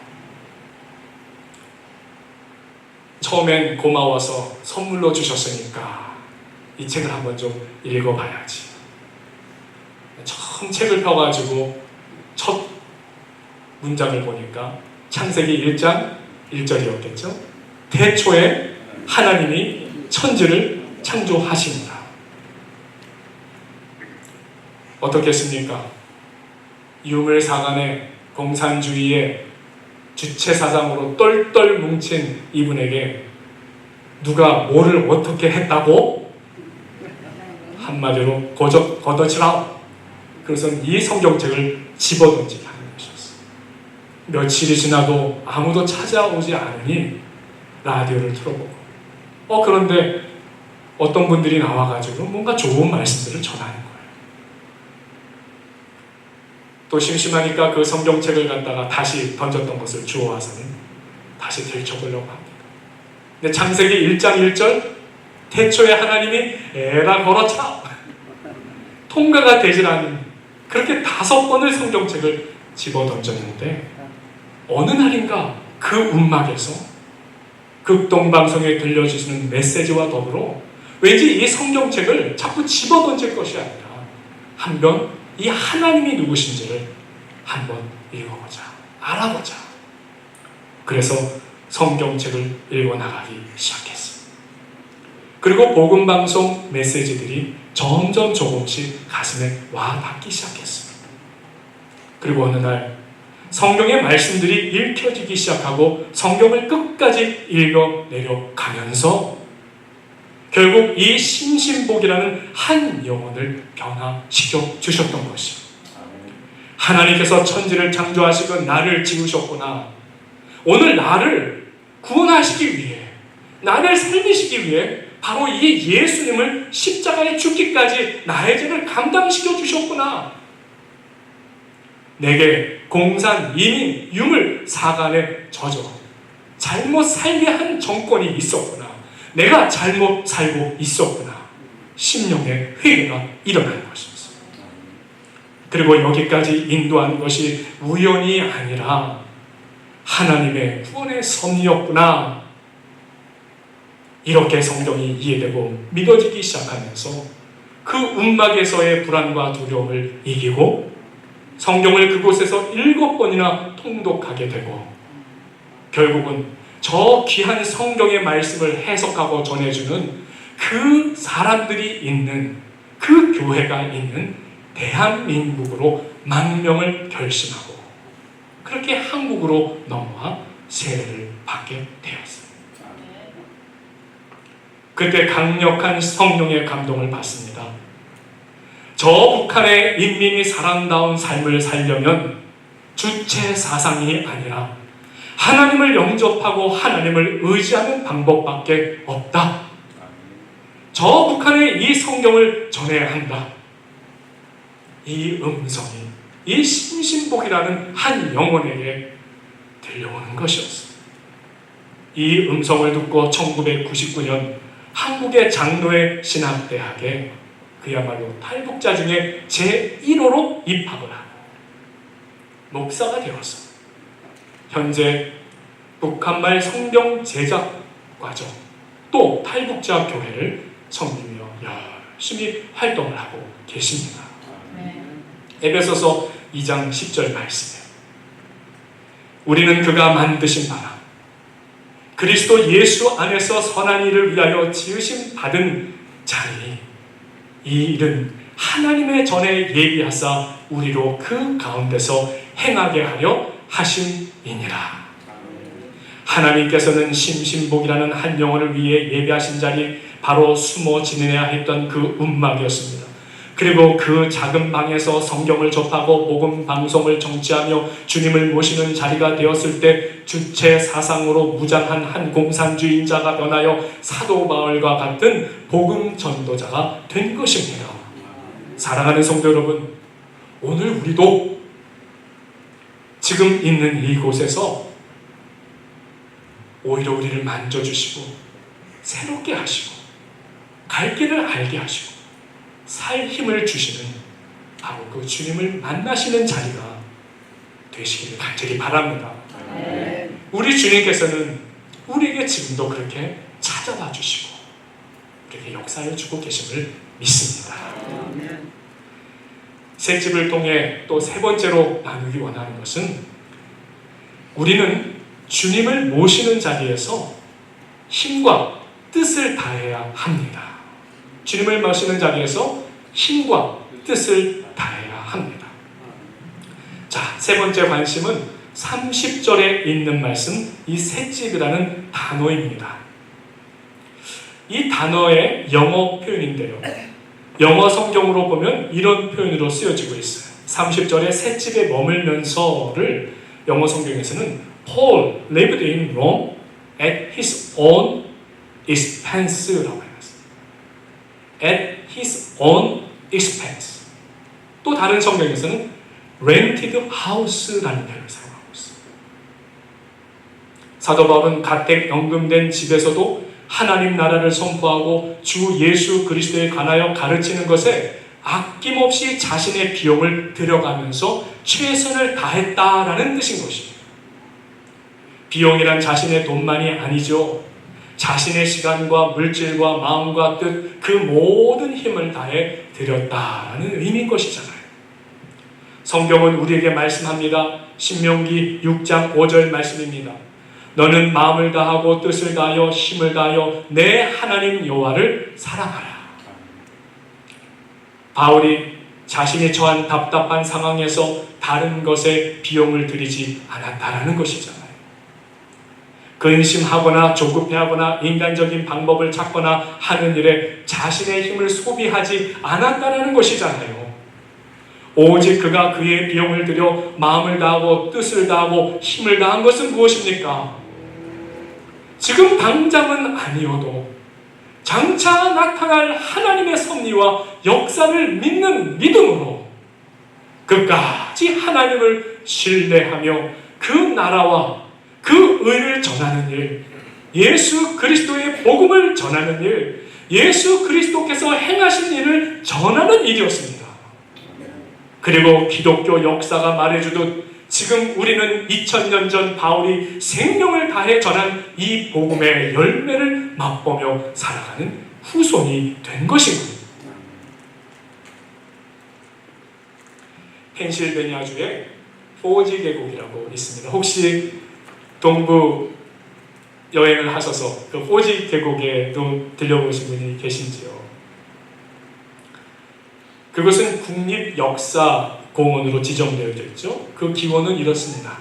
처음엔 고마워서 선물로 주셨으니까 이 책을 한번 좀 읽어봐야지. 처음 책을 펴가지고 첫 문장을 보니까 창세기 1장 1절이었겠죠? 태초에 하나님이 천지를 창조하십니다. 어떻겠습니까? 유물사관의 공산주의의 주체사상으로 똘똘 뭉친 이분에게 누가 뭐를 어떻게 했다고? 한마디로 걷어치라. 그래서 이 성경책을 집어던지게 하는 것이었어요. 며칠이 지나도 아무도 찾아오지 않으니 라디오를 틀어보고 그런데 어떤 분들이 나와가지고 뭔가 좋은 말씀들을 전하는 거예요. 또 심심하니까 그 성경책을 갖다가 다시 던졌던 것을 주워와서는 다시 들춰보려고 합니다. 근데 창세기 1장 1절 태초에 하나님이 에라 걸어차 통과가 되질 않은 그렇게 5번을 성경책을 집어던졌는데 어느 날인가 그 움막에서 극동방송에 들려주시는 메시지와 더불어 왠지 이 성경책을 자꾸 집어던질 것이 아니라 한번 이 하나님이 누구신지를 한번 읽어보자, 알아보자. 그래서 성경책을 읽어나가기 시작했습니다. 그리고 복음방송 메시지들이 점점 조금씩 가슴에 와닿기 시작했습니다. 그리고 어느 날 성경의 말씀들이 읽혀지기 시작하고 성경을 끝까지 읽어내려가면서 결국 이 심신복이라는 한 영혼을 변화시켜 주셨던 것입니다. 하나님께서 천지를 창조하시고 나를 지으셨구나. 오늘 나를 구원하시기 위해, 나를 살리시기 위해 바로 이 예수님을 십자가에 죽기까지 나의 죄를 감당시켜 주셨구나. 내게 공산, 이민, 유물, 사관에 젖어 잘못 살게 한 정권이 있었구나. 내가 잘못 살고 있었구나. 심령의 회개가 일어나는 것입니다. 그리고 여기까지 인도한 것이 우연이 아니라 하나님의 구원의 섭리였구나. 이렇게 성경이 이해되고 믿어지기 시작하면서 그 움막에서의 불안과 두려움을 이기고 성경을 그곳에서 7번이나 통독하게 되고 결국은 저 귀한 성경의 말씀을 해석하고 전해주는 그 사람들이 있는 그 교회가 있는 대한민국으로 망명을 결심하고 그렇게 한국으로 넘어와 세례를 받게 되었습니다. 그때 강력한 성령의 감동을 받습니다. 저 북한의 인민이 사랑다운 삶을 살려면 주체 사상이 아니라 하나님을 영접하고 하나님을 의지하는 방법밖에 없다. 저 북한에 이 성경을 전해야 한다. 이 음성이 이 심신복이라는 한 영혼에게 들려오는 것이었습니다. 이 음성을 듣고 1999년 한국의 장로의 신학대학에 그야말로 탈북자 중에 제1호로 입학을 하고 목사가 되어서 현재 북한말 성경 제작 과정 또 탈북자 교회를 섬기며 열심히 활동을 하고 계십니다. 에베소서 2장 10절 말씀에 우리는 그가 만드신 바라 그리스도 예수 안에서 선한 일을 위하여 지으심 받은 자니 이 일은 하나님의 전에 예비하사 우리로 그 가운데서 행하게 하려 하심이니라. 하나님께서는 심신복이라는 한 영혼을 위해 예비하신 자리 바로 숨어 지내야 했던 그 움막이었습니다. 그리고 그 작은 방에서 성경을 접하고 복음 방송을 정치하며 주님을 모시는 자리가 되었을 때 주체 사상으로 무장한 한 공산주의자가 변하여 사도 바울과 같은 복음 전도자가 된 것입니다. 사랑하는 성도 여러분, 오늘 우리도 지금 있는 이곳에서 오히려 우리를 만져주시고 새롭게 하시고 갈 길을 알게 하시고 살 힘을 주시는 바로 그 주님을 만나시는 자리가 되시기를 간절히 바랍니다. 우리 주님께서는 우리에게 지금도 그렇게 찾아와 주시고 우리에게 역사해 주고 계심을 믿습니다. 새 집을 통해 또 세 번째로 나누기 원하는 것은 우리는 주님을 모시는 자리에서 힘과 뜻을 다해야 합니다. 주님을 모시는 자리에서 힘과 뜻을 다해야 합니다. 자, 세 번째 관심은 30절에 있는 말씀, 이 셋집이라는 단어입니다. 이 단어의 영어 표현인데요. 영어 성경으로 보면 이런 표현으로 쓰여지고 있어요. 30절에 셋집에 머물면서를 영어 성경에서는 Paul lived in Rome at his own expense라고 해요. At his own expense. 또 다른 성경에서는 rented house라는 표현을 사용하고 있습니다. 사도 바울은 가택 연금된 집에서도 하나님 나라를 선포하고 주 예수 그리스도에 관하여 가르치는 것에 아낌없이 자신의 비용을 들여가면서 최선을 다했다라는 뜻인 것입니다. 비용이란 자신의 돈만이 아니죠. 자신의 시간과 물질과 마음과 뜻, 그 모든 힘을 다해 드렸다라는 의미인 것이잖아요. 성경은 우리에게 말씀합니다. 신명기 6장 5절 말씀입니다. 너는 마음을 다하고 뜻을 다하여 힘을 다하여 내 하나님 여호와를 사랑하라. 바울이 자신이 처한 답답한 상황에서 다른 것에 비용을 들이지 않았다라는 것이잖아요. 근심하거나 조급해하거나 인간적인 방법을 찾거나 하는 일에 자신의 힘을 소비하지 않았다는 것이잖아요. 오직 그가 그의 비용을 들여 마음을 다하고 뜻을 다하고 힘을 다한 것은 무엇입니까? 지금 당장은 아니어도 장차 나타날 하나님의 섭리와 역사를 믿는 믿음으로 끝까지 하나님을 신뢰하며 그 나라와 그 의를 전하는 일, 예수 그리스도의 복음을 전하는 일, 예수 그리스도께서 행하신 일을 전하는 일이었습니다. 그리고 기독교 역사가 말해주듯 지금 우리는 2000년 전 바울이 생명을 다해 전한 이 복음의 열매를 맛보며 살아가는 후손이 된 것입니다. 펜실베니아주에 포지 계곡이라고 있습니다. 혹시 동부 여행을 하셔서 그 포지 계곡에도 들려보신 분이 계신지요? 그것은 국립역사공원으로 지정되어져 있죠. 그 기원은 이렇습니다.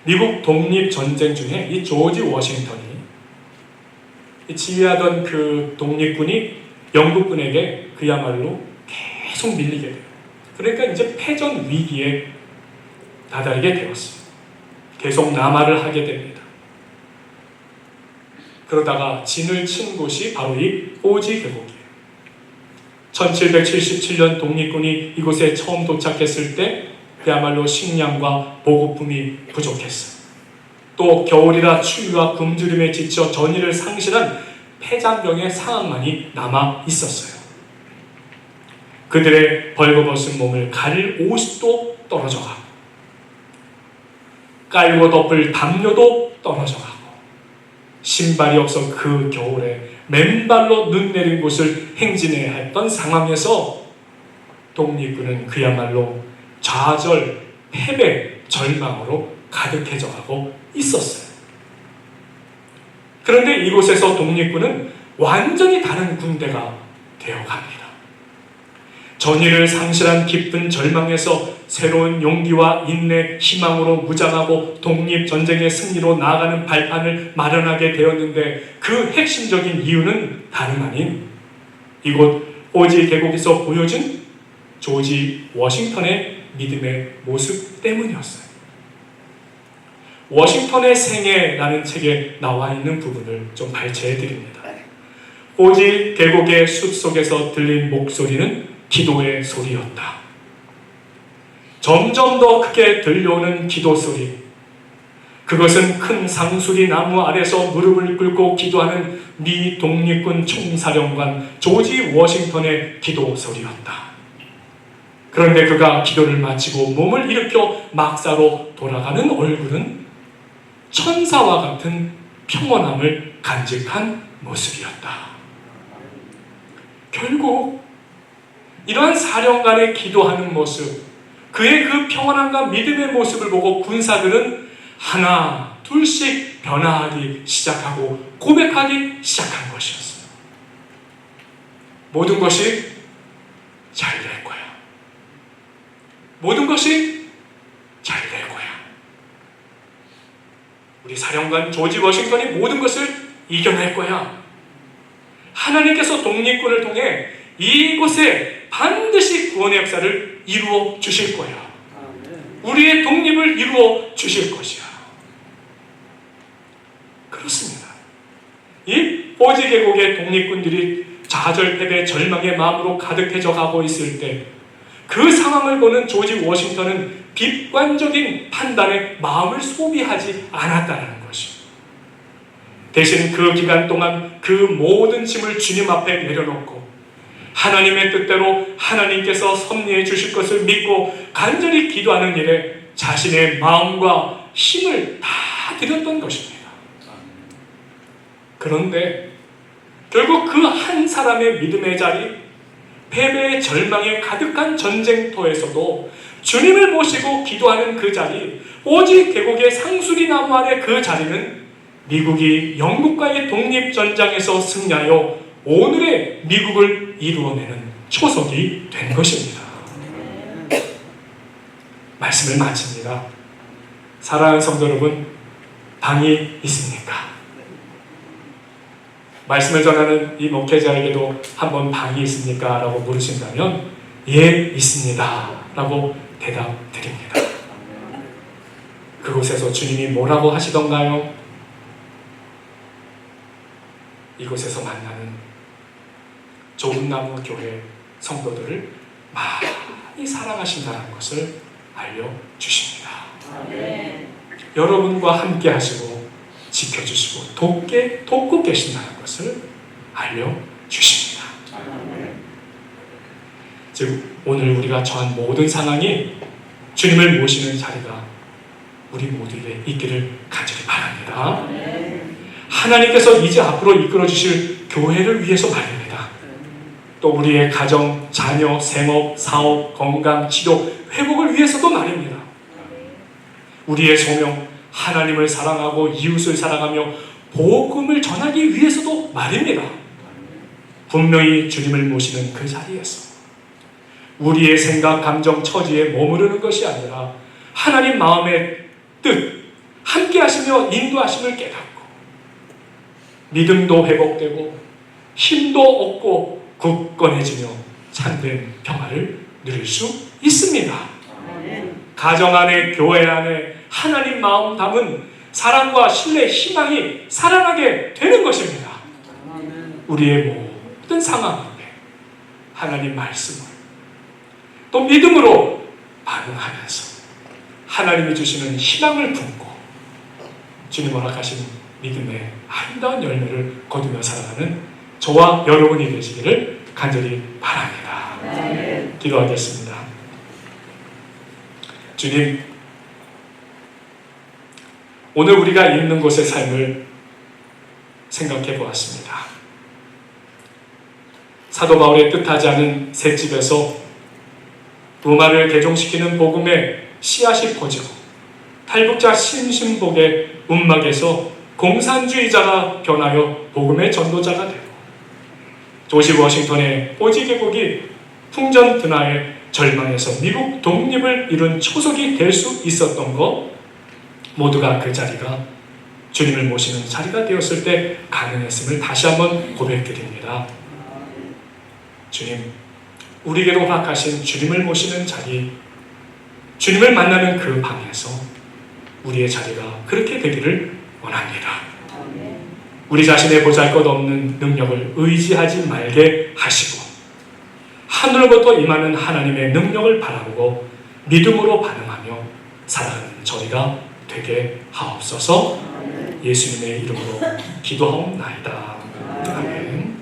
미국 독립전쟁 중에 이 조지 워싱턴이 지휘하던 그 독립군이 영국군에게 그야말로 계속 밀리게 돼요. 그러니까 이제 패전 위기에 다다르게 되었습니다. 계속 남하를 하게 됩니다. 그러다가 진을 친 곳이 바로 이 포지 계곡이에요. 1777년 독립군이 이곳에 처음 도착했을 때 그야말로 식량과 보급품이 부족했어요. 또 겨울이라 추위와 굶주림에 지쳐 전의를 상실한 폐잔병의 상황만이 남아 있었어요. 그들의 벌거벗은 몸을 가릴 옷도 떨어져 가고 깔고 덮을 담요도 떨어져 가고 신발이 없어 그 겨울에 맨발로 눈 내린 곳을 행진해야 했던 상황에서 독립군은 그야말로 좌절, 패배, 절망으로 가득해져 가고 있었어요. 그런데 이곳에서 독립군은 완전히 다른 군대가 되어갑니다. 전의를 상실한 깊은 절망에서 새로운 용기와 인내, 희망으로 무장하고 독립전쟁의 승리로 나아가는 발판을 마련하게 되었는데 그 핵심적인 이유는 다름 아닌 이곳 오지 계곡에서 보여준 조지 워싱턴의 믿음의 모습 때문이었어요. 워싱턴의 생애라는 책에 나와 있는 부분을 좀 발췌해 드립니다. 오지 계곡의 숲속에서 들린 목소리는 기도의 소리였다. 점점 더 크게 들려오는 기도 소리. 그것은 큰 상수리 나무 아래서 무릎을 꿇고 기도하는 미 독립군 총사령관 조지 워싱턴의 기도 소리였다. 그런데 그가 기도를 마치고 몸을 일으켜 막사로 돌아가는 얼굴은 천사와 같은 평온함을 간직한 모습이었다. 결국 이러한 사령관의 기도하는 모습, 그의 그 평온함과 믿음의 모습을 보고 군사들은 하나, 둘씩 변화하기 시작하고 고백하기 시작한 것이었어요. 모든 것이 잘 될 거야. 모든 것이 잘 될 거야. 우리 사령관 조지 워싱턴이 모든 것을 이겨낼 거야. 하나님께서 독립군을 통해 이곳에 반드시 구원의 역사를 이루어 주실 거야. 우리의 독립을 이루어 주실 것이야. 그렇습니다. 이 오지 계곡의 독립군들이 좌절, 패배, 절망의 마음으로 가득해져 가고 있을 때 그 상황을 보는 조지 워싱턴은 비관적인 판단에 마음을 소비하지 않았다는 것이. 대신 그 기간 동안 그 모든 짐을 주님 앞에 내려놓고 하나님의 뜻대로 하나님께서 섭리해 주실 것을 믿고 간절히 기도하는 일에 자신의 마음과 힘을 다 드렸던 것입니다. 그런데 결국 그 한 사람의 믿음의 자리, 패배의 절망에 가득한 전쟁터에서도 주님을 모시고 기도하는 그 자리, 오지 계곡의 상수리 나무 아래 그 자리는 미국이 영국과의 독립전장에서 승리하여 오늘의 미국을 이루어내는 초석이 된 것입니다. 말씀을 마칩니다. 사랑하는 성도 여러분, 방이 있습니까? 말씀을 전하는 이 목회자에게도 한번 방이 있습니까? 라고 물으신다면 예, 있습니다 라고 대답드립니다. 그곳에서 주님이 뭐라고 하시던가요? 이곳에서 만나는 좋은 나무 교회 성도들을 많이 사랑하신다는 것을 알려주십니다. 여러분과 함께 하시고 지켜주시고 돕고 계신다는 것을 알려주십니다. 즉 오늘 우리가 처한 모든 상황이 주님을 모시는 자리가 우리 모두에게 있기를 간절히 바랍니다. 하나님께서 이제 앞으로 이끌어 주실 교회를 위해서 말입니다. 또 우리의 가정, 자녀, 생업, 사업, 건강, 치료, 회복을 위해서도 말입니다. 우리의 소명, 하나님을 사랑하고 이웃을 사랑하며 복음을 전하기 위해서도 말입니다. 분명히 주님을 모시는 그 자리에서 우리의 생각, 감정, 처지에 머무르는 것이 아니라 하나님 마음의 뜻, 함께 하시며 인도하심을 깨닫고 믿음도 회복되고 힘도 얻고 굳건해지며 참된 평화를 누릴 수 있습니다. 가정 안에, 교회 안에 하나님 마음 담은 사랑과 신뢰, 희망이 살아나게 되는 것입니다. 우리의 모든 상황에 하나님 말씀을 또 믿음으로 반응하면서 하나님이 주시는 희망을 품고 주님 허락하신 믿음의 아름다운 열매를 거두며 살아가는 저와 여러분이 되시기를 간절히 바랍니다. 기도하겠습니다. 주님, 오늘 우리가 있는 곳의 삶을 생각해 보았습니다. 사도 바울의 뜻하지 않은 셋집에서 로마를 개종시키는 복음의 씨앗이 퍼지고 탈북자 심신복의 움막에서 공산주의자가 변하여 복음의 전도자가 되고 조지 워싱턴의 오지 계곡이 풍전 드나의 절망에서 미국 독립을 이룬 초석이 될 수 있었던 것, 모두가 그 자리가 주님을 모시는 자리가 되었을 때 가능했음을 다시 한번 고백드립니다. 주님, 우리에게도 허락하신 주님을 모시는 자리, 주님을 만나는 그 방에서 우리의 자리가 그렇게 되기를 원합니다. 우리 자신의 보잘것없는 능력을 의지하지 말게 하시고 하늘로부터 임하는 하나님의 능력을 바라보고 믿음으로 반응하며 살아가는 저희가 되게 하옵소서. 예수님의 이름으로 기도하옵나이다. 아멘.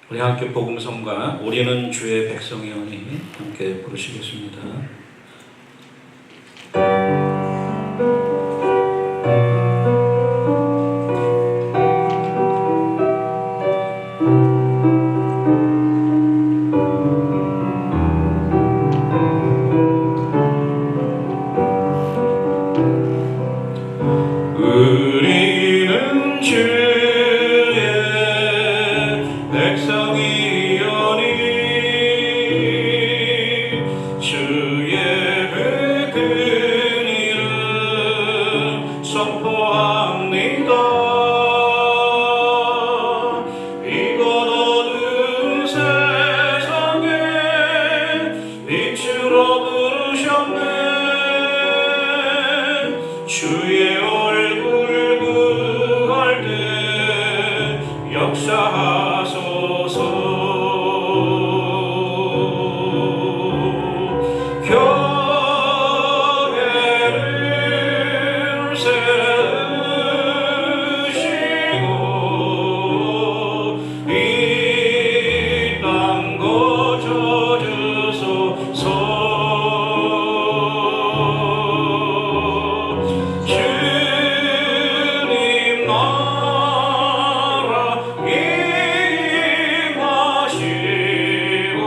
우리 함께 복음성가 우리는 주의 백성이오니 함께 부르시겠습니다. 우리는 주의 백성이오니 주의 그 이름 선포합니다. 이곳 어두운 세상에 빛으로 부르셨네. 주의 얼굴 구할 때 역사하소서. 교회를 세우시고 이 땅 고쳐주소서. 주님 나라 임하시고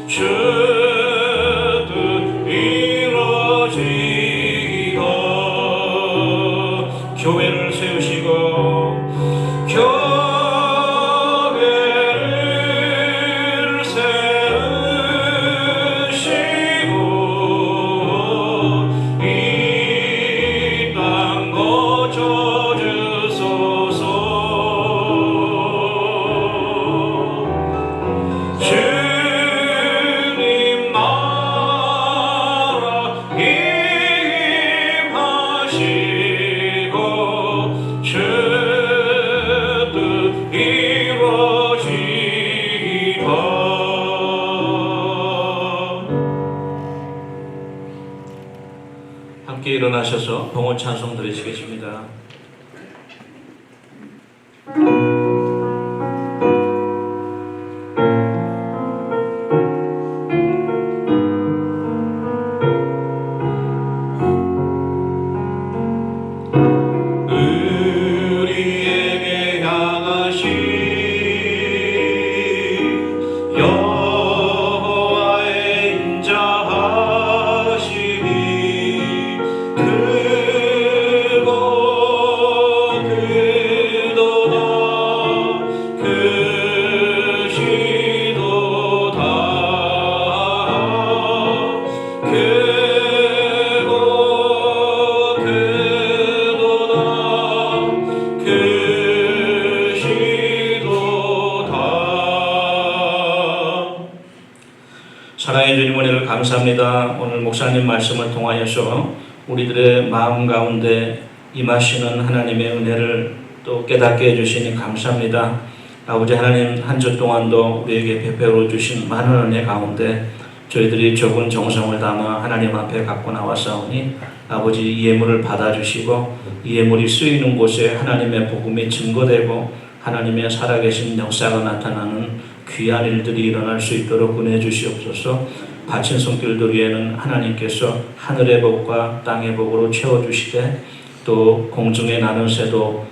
주 뜻 이루어지고 교회를 세우시고 교회를 세우시고 이 땅 고쳐주소서. 주님 나라 임하시고 주 뜻 이루어지리라. 함께 일어나셔서 봉헌 찬송 드리시겠습니다. 우리에게 향하신 여호와의 인자하심이 크고 크도다. 크시도다. 크고 크도다. 크시도다. 사랑의 주님, 은혜를 감사합니다. 오늘 목사님 말씀을 통하여서 우리들의 마음 가운데 임하시는 하나님의 은혜를 또 깨닫게 해주시니 감사합니다. 아버지 하나님, 한 주 동안도 우리에게 베풀어 주신 많은 은혜 가운데 저희들이 적은 정성을 담아 하나님 앞에 갖고 나왔사오니 아버지 이 예물을 받아주시고 이 예물이 쓰이는 곳에 하나님의 복음이 증거되고 하나님의 살아계신 역사가 나타나는 귀한 일들이 일어날 수 있도록 은혜 주시옵소서. 바친 손길들 위에는 하나님께서 하늘의 복과 땅의 복으로 채워주시되 또 공중에 나는 새도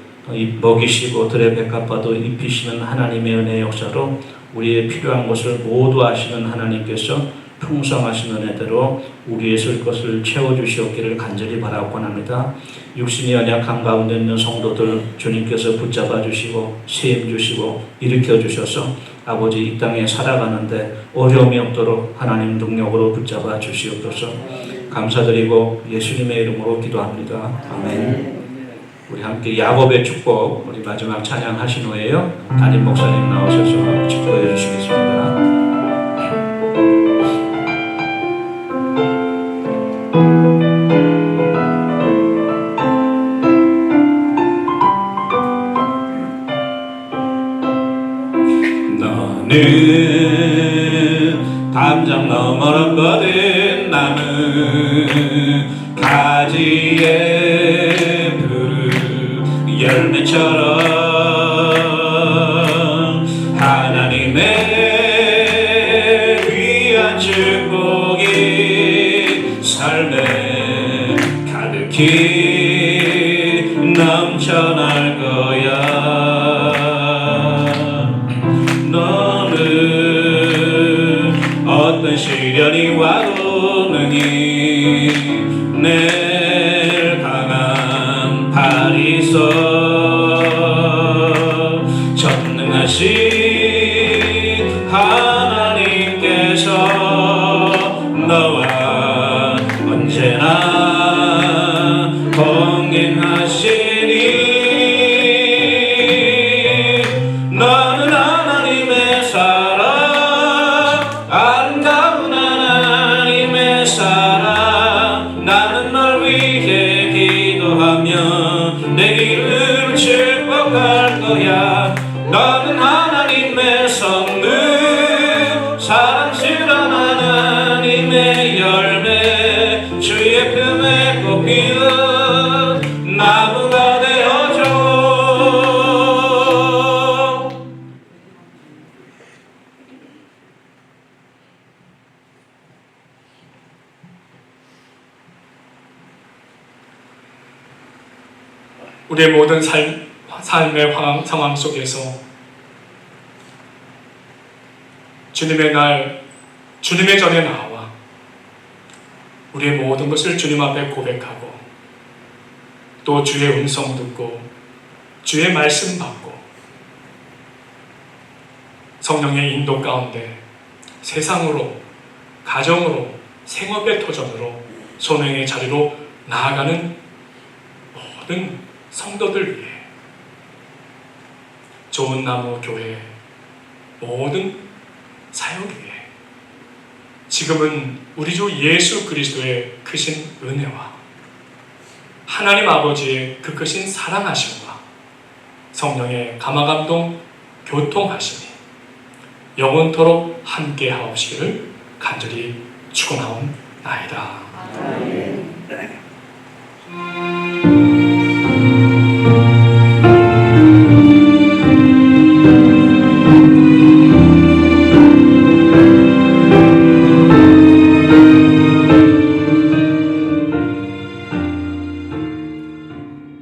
먹이시고 들의 백합화도 입히시는 하나님의 은혜의 역사로 우리의 필요한 것을 모두 아시는 하나님께서 풍성하신 은혜대로 우리의 쓸 것을 채워주시옵기를 간절히 바라고 합니다. 육신이 연약한 가운데 있는 성도들 주님께서 붙잡아 주시고 세임 주시고 일으켜 주셔서 아버지 이 땅에 살아가는데 어려움이 없도록 하나님 능력으로 붙잡아 주시옵소서. 감사드리고 예수님의 이름으로 기도합니다. 아멘. 우리 함께 야곱의 축복 우리 마지막 찬양하신 후에요. 담임 목사님 나오셔서 축복해 주시겠습니다. 너는 담장 너머로거든 나는 가지에 푸른 열매처럼 하나님의 귀한 축복이 삶에 가득히 넘쳐날 거야. 어떤 시련이 와도 능히 낼 강한 팔이 있어 전능하신 하나님께서 너와 언제나 동행하시니 너는 하나님의 사랑 아름다운 하나님의 사랑 나는 널 위해 기도하며 내 길을 축복할 거야. 너는 하나님의 성들 사랑스러운 하나님의 열매 주의 품에 꽃피는 나무가 되어줘. 우리의 모든 삶의 상황 속에서 주님의 날, 주님의 전에 나와 우리의 모든 것을 주님 앞에 고백하고 또 주의 음성 듣고 주의 말씀 받고 성령의 인도 가운데 세상으로, 가정으로, 생업의 터전으로 소명의 자리로 나아가는 모든 성도들 위해 좋은 나무 교회 모든 사역 위해 지금은 우리 주 예수 그리스도의 크신 은혜와 하나님 아버지의 그 크신 사랑하심과 성령의 감화감동 교통하심이 영원토록 함께 하옵시기를 간절히 축원하옵나이다. 아멘.